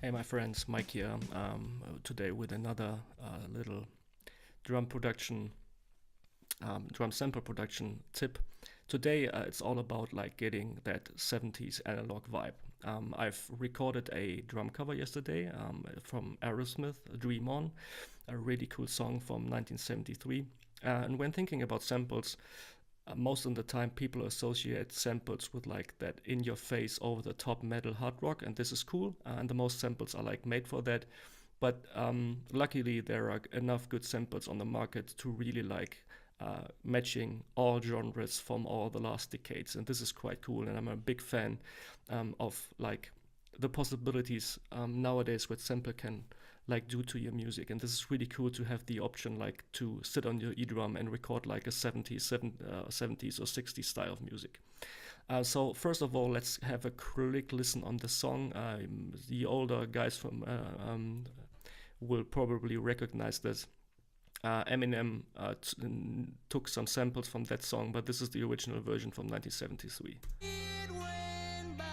Hey my friends, Mike here, today with another little drum production, drum sample production tip. Today it's all about like getting that 70s analog vibe. I've recorded a drum cover yesterday from Aerosmith, Dream On, a really cool song from 1973. And when thinking about samples, most of the time people associate samples with like that in your face over the top metal hard rock, and this is cool, and the most samples are like made for that. But luckily there are enough good samples on the market to really like matching all genres from all the last decades, and this is quite cool, and I'm a big fan of like the possibilities nowadays what sample can like do to your music. And this is really cool to have the option like to sit on your e-drum and record like a 70s or 60s style of music. So first of all, let's have a quick listen on the song. The older guys from will probably recognize this. Eminem took some samples from that song, but this is the original version from 1973. It went by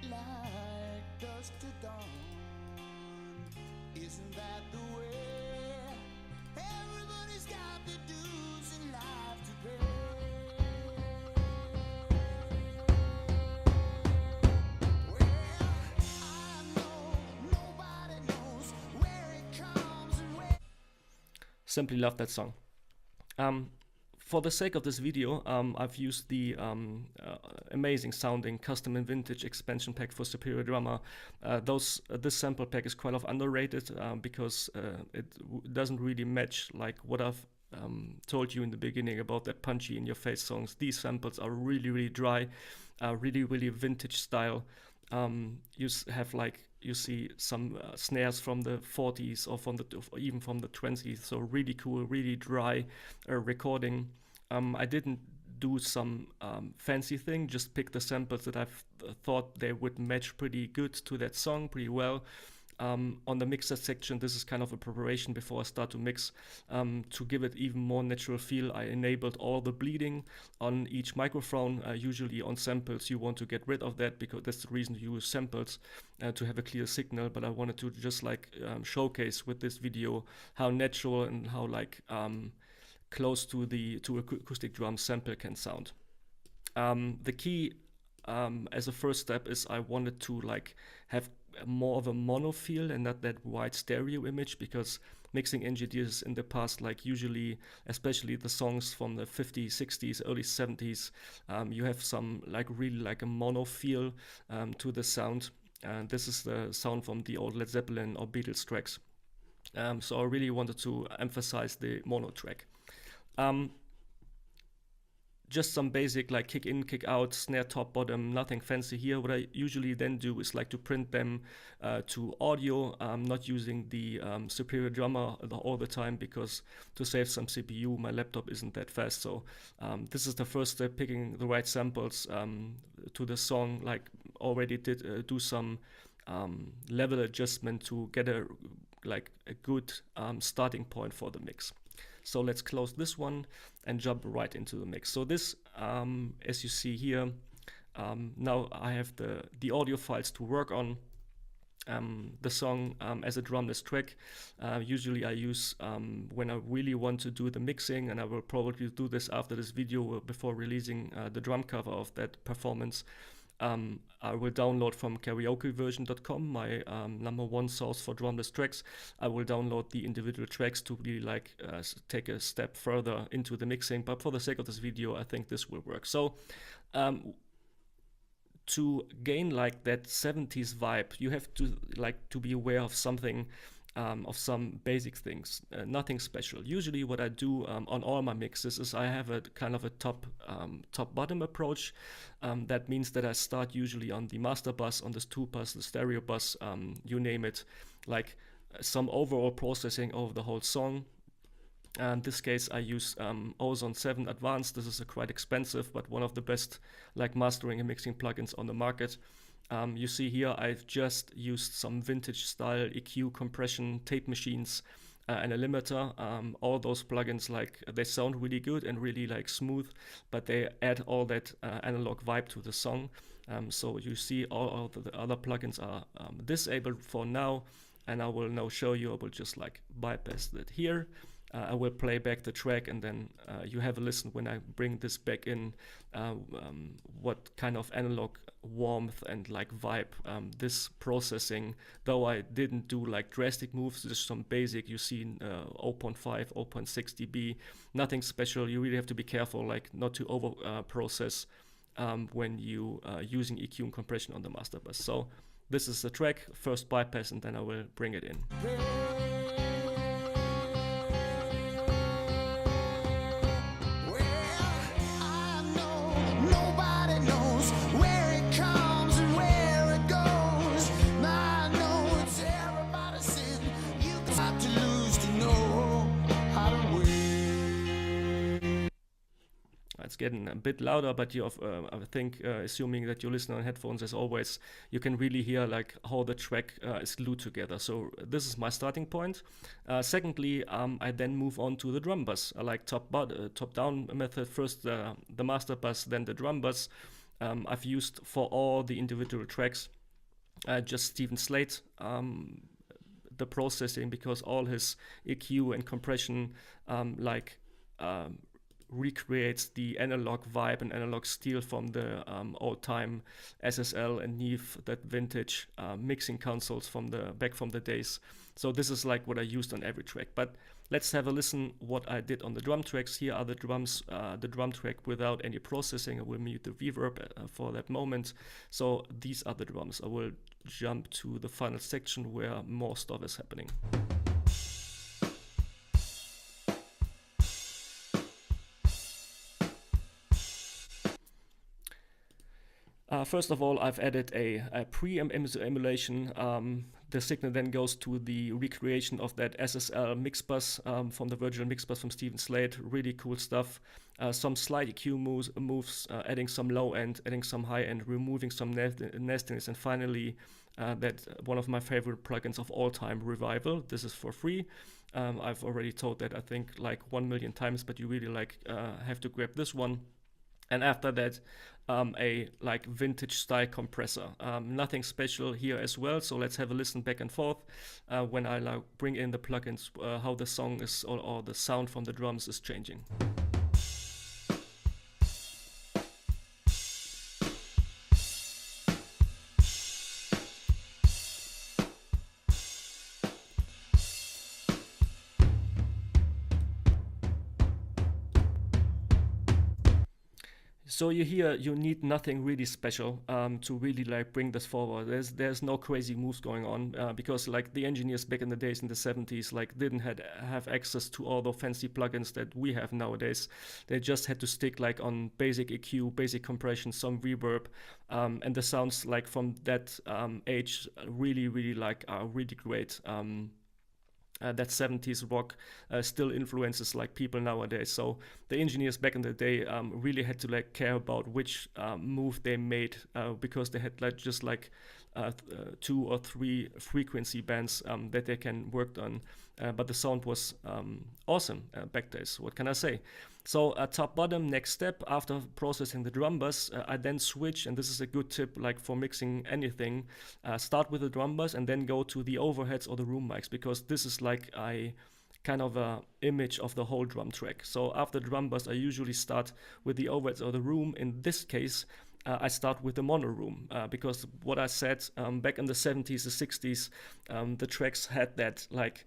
like dusk to dawn. Isn't that the way? Everybody's got the dues in life to pay. Well, I know nobody knows where it comes and where. Simply love that song. For the sake of this video, I've used the amazing sounding custom and vintage expansion pack for Superior Drummer. This sample pack is quite underrated because it doesn't really match like what I've told you in the beginning about that punchy in your face songs. These samples are really dry, really vintage style. Have like you see some snares from the 40s or even from the 20s, so really cool, really dry recording. I didn't do some fancy thing, just pick the samples that I've thought they would match pretty good to that song pretty well. On the mixer section, this is kind of a preparation before I start to mix. To give it even more natural feel, I enabled all the bleeding on each microphone. Usually on samples you want to get rid of that because that's the reason you use samples, to have a clear signal, but I wanted to just like showcase with this video how natural and how like close to acoustic drum sample can sound. The key as a first step is I wanted to like have more of a mono feel and not that wide stereo image, because mixing engineers in the past, like usually, especially the songs from the 50s, 60s, early 70s, you have some like really like a mono feel to the sound. And this is the sound from the old Led Zeppelin or Beatles tracks. So I really wanted to emphasize the mono track. Just some basic like kick in, kick out, snare top, bottom, nothing fancy here. What I usually then do is like to print them to audio. I'm not using the Superior Drummer all the time because to save some CPU, my laptop isn't that fast. So this is the first step, picking the right samples to the song. Like already did do some level adjustment to get a good starting point for the mix. So let's close this one and jump right into the mix. So this, as you see here, now I have the audio files to work on. The song as a drumless track. Usually I use when I really want to do the mixing, and I will probably do this after this video before releasing the drum cover of that performance. I will download from karaokeversion.com, my #1 source for drumless tracks. I will download the individual tracks to really like take a step further into the mixing, but for the sake of this video I think this will work. So to gain like that 70s vibe, you have to like to be aware of something, of some basic things, nothing special. Usually what I do on all my mixes is I have a kind of a top bottom approach. That means that I start usually on the master bus, on this 2 bus, the stereo bus, you name it, like some overall processing over the whole song. In this case I use Ozone 7 Advanced. This is a quite expensive but one of the best like mastering and mixing plugins on the market. You see here I've just used some vintage style EQ, compression, tape machines, and a limiter. All those plugins, like they sound really good and really like smooth, but they add all that analog vibe to the song. So you see all of the other plugins are disabled for now, and I will now show you. I will just like bypass that here. I will play back the track, and then you have a listen when I bring this back in, what kind of analog warmth and like vibe this processing, though I didn't do like drastic moves, just some basic, you see 0.5, 0.6 dB, nothing special. You really have to be careful like not to over process when you using EQ and compression on the master bus. So this is the track, first bypass, and then I will bring it in. It's getting a bit louder, but you I think assuming that you listen on headphones as always, you can really hear like how the track is glued together. So this is my starting point. Secondly, I then move on to the drum bus. I like top down method. First the master bus, then the drum bus. I've used for all the individual tracks just Steven Slate. The processing, because all his EQ and compression recreates the analog vibe and analog steel from the old-time SSL and Neve, that vintage mixing consoles from back from the days. So this is like what I used on every track. But let's have a listen what I did on the drum tracks. Here are the drums, the drum track without any processing. I will mute the reverb for that moment. So these are the drums. I will jump to the final section where more stuff is happening. First of all, I've added a pre-emulation. The signal then goes to the recreation of that SSL mix bus from the virtual mix bus from Steven Slate. Really cool stuff. Some slight EQ moves, adding some low end, adding some high end, removing some nastiness, and finally that one of my favorite plugins of all time, Revival. This is for free. I've already told that I think like 1 million times, but you really like have to grab this one. And after that, a like vintage style compressor. Nothing special here as well. So let's have a listen back and forth when I like bring in the plugins, how the song is or the sound from the drums is changing. So you hear you need nothing really special to really like bring this forward. There's no crazy moves going on because like the engineers back in the days in the 70s like didn't have access to all the fancy plugins that we have nowadays. They just had to stick like on basic EQ, basic compression, some reverb, and the sounds like from that age really like are really great. That 70s rock still influences like people nowadays. So the engineers back in the day really had to like care about which move they made because they had like just like 2 or 3 frequency bands that they can work on. But the sound was awesome back days. What can I say? So top bottom, next step after processing the drum bus, I then switch, and this is a good tip like for mixing anything, start with the drum bus and then go to the overheads or the room mics, because this is like a kind of a image of the whole drum track. So after drum bus, I usually start with the overheads or the room. In this case, I start with the mono room because what I said back in the 70s, the 60s, the tracks had that like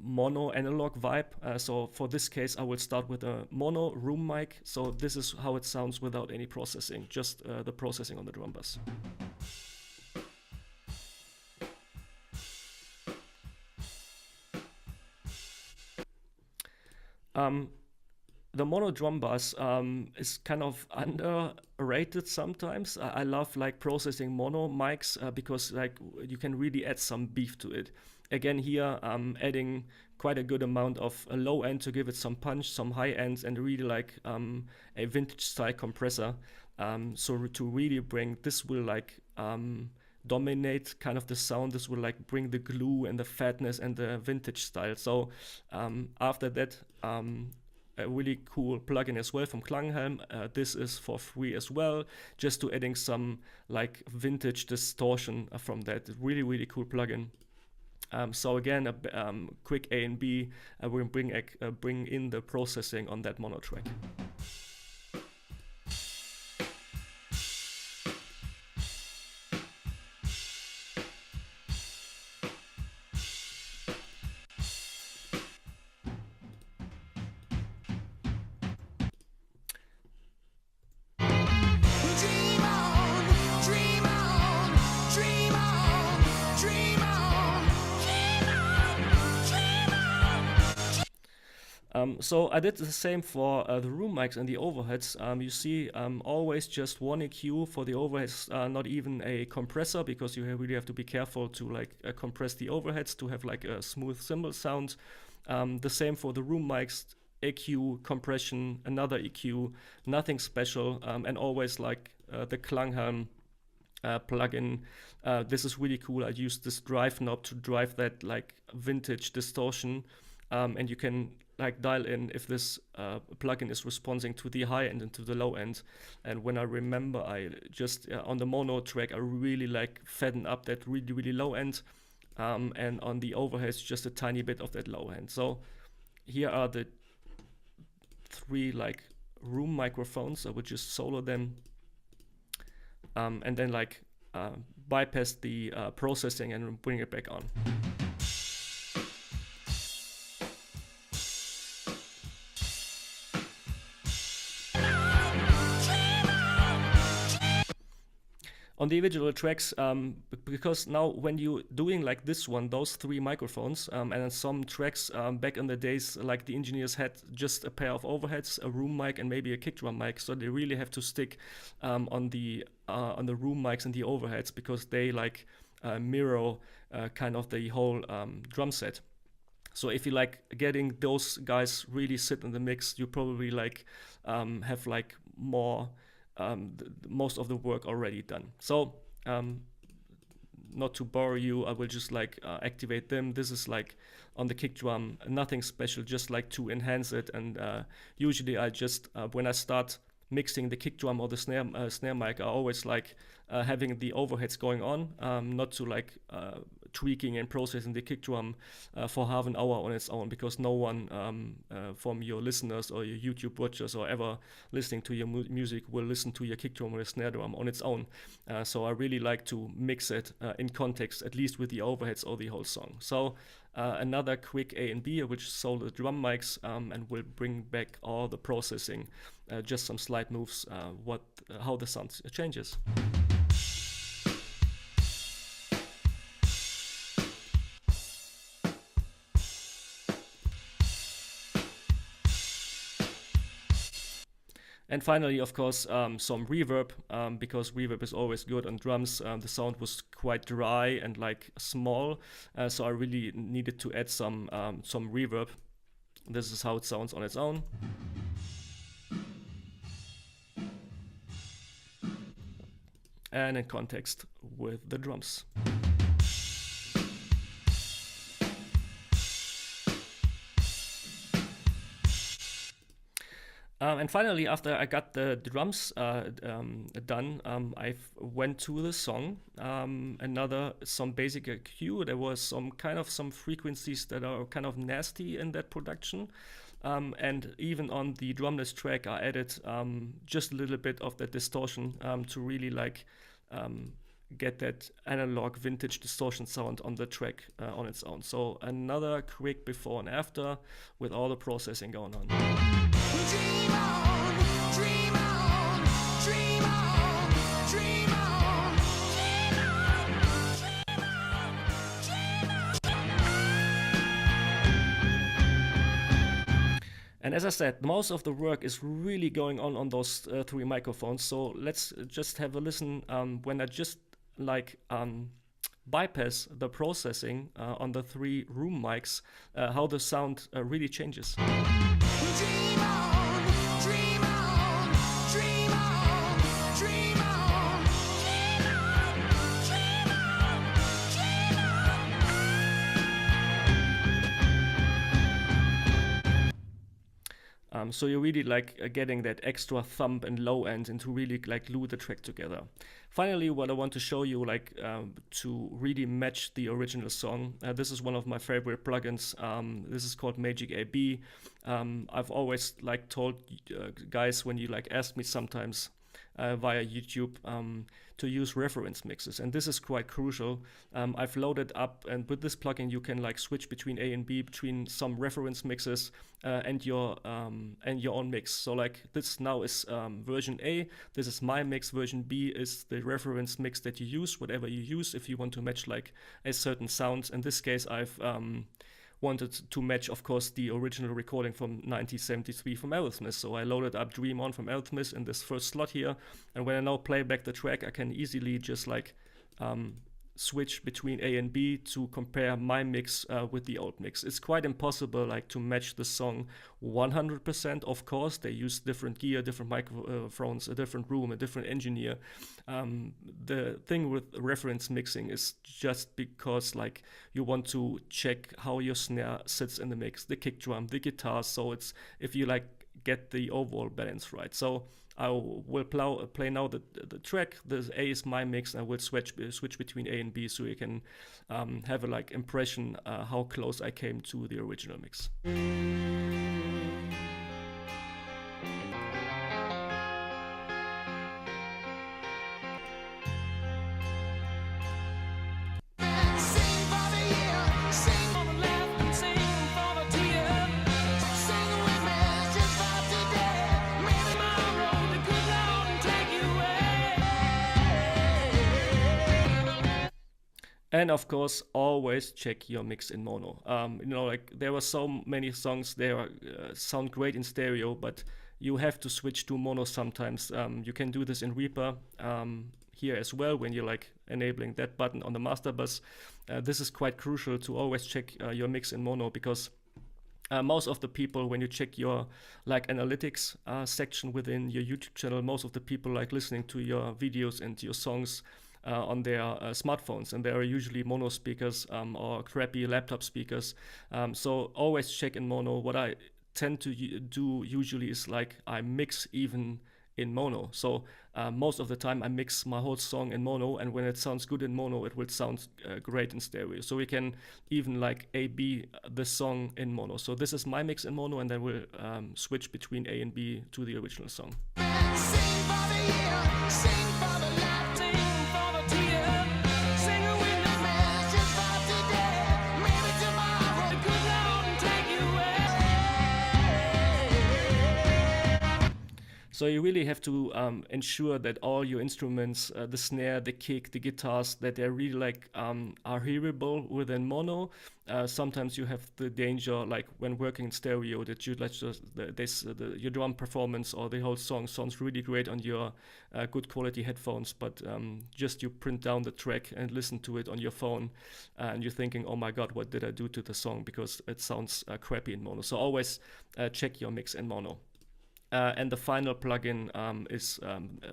mono analog vibe. So for this case, I will start with a mono room mic. So this is how it sounds without any processing, just the processing on the drum bus. The mono drum bass is kind of underrated sometimes. I love like processing mono mics because like you can really add some beef to it. Again here I'm adding quite a good amount of a low end to give it some punch, some high ends, and really like a vintage style compressor. So to really bring, this will like dominate kind of the sound. This will like bring the glue and the fatness and the vintage style. So after that a really cool plugin as well from Klanghelm. This is for free as well, just to adding some like vintage distortion from that. Really, really cool plugin. So again, a quick A and B, we'll bring in the processing on that mono track. Dream on, dream on, dream on, dream on, dream on. So I did the same for the room mics and the overheads. You see always just one EQ for the overheads, not even a compressor, because you really have to be careful to like compress the overheads to have like a smooth cymbal sound. The same for the room mics, EQ, compression, another EQ, nothing special, and always like the Klanghelm plugin. This is really cool. I use this drive knob to drive that like vintage distortion, and you can like dial in if this plugin is responding to the high end and to the low end. And when I remember, I just on the mono track, I really like fatten up that really, really low end, and on the overheads, just a tiny bit of that low end. So here are the 3 like room microphones. I would just solo them, and then like bypass the processing and bring it back on. On the individual tracks, because now when you're doing like this one, those 3 microphones, and on some tracks back in the days, like the engineers had just a pair of overheads, a room mic, and maybe a kick drum mic, so they really have to stick on the room mics and the overheads, because they like mirror kind of the whole drum set. So if you like getting those guys really sit in the mix, you probably like have like more most of the work already done. So not to bore you, I will just like activate them. This is like on the kick drum, nothing special, just like to enhance it. And usually I just when I start mixing the kick drum or the snare mic, I always like having the overheads going on, not to like tweaking and processing the kick drum for half an hour on its own, because no one from your listeners or your YouTube watchers or ever listening to your music will listen to your kick drum or a snare drum on its own. So I really like to mix it in context, at least with the overheads or the whole song. So another quick A and B, which sold the drum mics, and will bring back all the processing, just some slight moves, how the sound changes. And finally, of course, some reverb, because reverb is always good on drums. The sound was quite dry and like small, so I really needed to add some reverb. This is how it sounds on its own. And in context with the drums. And finally, after I got the drums done, I went to the song. Some basic EQ. There was some frequencies that are kind of nasty in that production. And even on the drumless track, I added just a little bit of that distortion to really like get that analog vintage distortion sound on the track on its own. So another quick before and after with all the processing going on. Dream on, dream on, dream on, dream on, And as I said, most of the work is really going on those 3 microphones. So let's just have a listen when I just like bypass the processing on the 3 room mics, how the sound really changes. dream on, dream on, dream on, dream on, So you're really like getting that extra thump and low end and to really like glue the track together. Finally, what I want to show you, like to really match the original song. This is one of my favorite plugins. This is called Magic AB. I've always like told guys when you like ask me sometimes via YouTube to use reference mixes, and this is quite crucial. I've loaded up, and with this plugin you can like switch between A and B, between some reference mixes and your own mix. So like this now is version A, this is my mix. Version B is the reference mix that you use, whatever you use if you want to match like a certain sound. In this case I've wanted to match, of course, the original recording from 1973 from Aerosmith. So I loaded up Dream On from Aerosmith in this first slot here, and when I now play back the track, I can easily just like switch between A and B to compare my mix with the old mix. It's quite impossible like to match the song 100%. Of course, they use different gear, different microphones, a different room, a different engineer. The thing with reference mixing is just because like you want to check how your snare sits in the mix, the kick drum, the guitar. So it's if you like get the overall balance right. So I will play now the track. The A is my mix, and I will switch between A and B so you can have a like impression how close I came to the original mix. And of course, always check your mix in mono. You know, like there are so many songs there sound great in stereo, but you have to switch to mono sometimes. You can do this in Reaper here as well when you're like enabling that button on the master bus. This is quite crucial to always check your mix in mono, because most of the people, when you check your like analytics section within your YouTube channel, most of the people like listening to your videos and your songs on their smartphones, and they are usually mono speakers or crappy laptop speakers. So always check in mono. What I tend to do usually is like I mix even in mono. So most of the time I mix my whole song in mono, and when it sounds good in mono, it will sound great in stereo. So we can even like A-B the song in mono. So this is my mix in mono, and then we'll switch between A and B to the original song. So you really have to ensure that all your instruments, the snare, the kick, the guitars, that they're really like are hearable within mono. Sometimes you have the danger, like when working in stereo, that you like just your drum performance or the whole song sounds really great on your good quality headphones, but just you print down the track and listen to it on your phone, and you're thinking, oh my god, what did I do to the song, because it sounds crappy in mono. So always check your mix in mono. And the final plugin is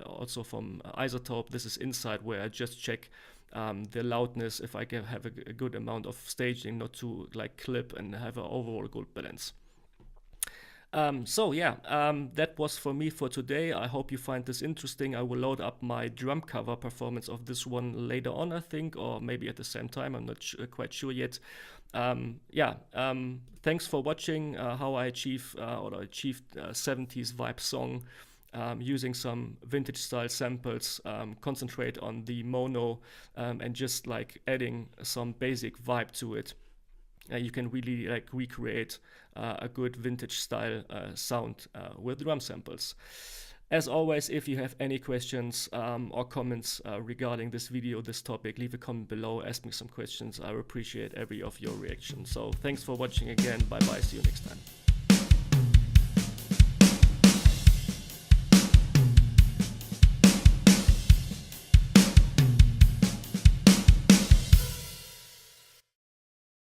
also from Isotope. This is Inside, where I just check the loudness, if I can have a good amount of staging, not to like clip, and have an overall good balance. So yeah, that was for me for today. I hope you find this interesting. I will load up my drum cover performance of this one later on, I think, or maybe at the same time. I'm not quite sure yet. Thanks for watching how I achieved 70s vibe song using some vintage style samples, concentrate on the mono, and just like adding some basic vibe to it. You can really like recreate a good vintage style sound with drum samples. As always, if you have any questions or comments regarding this video, this topic, leave a comment below, ask me some questions. I appreciate every of your reactions. So thanks for watching again. Bye bye, see you next time.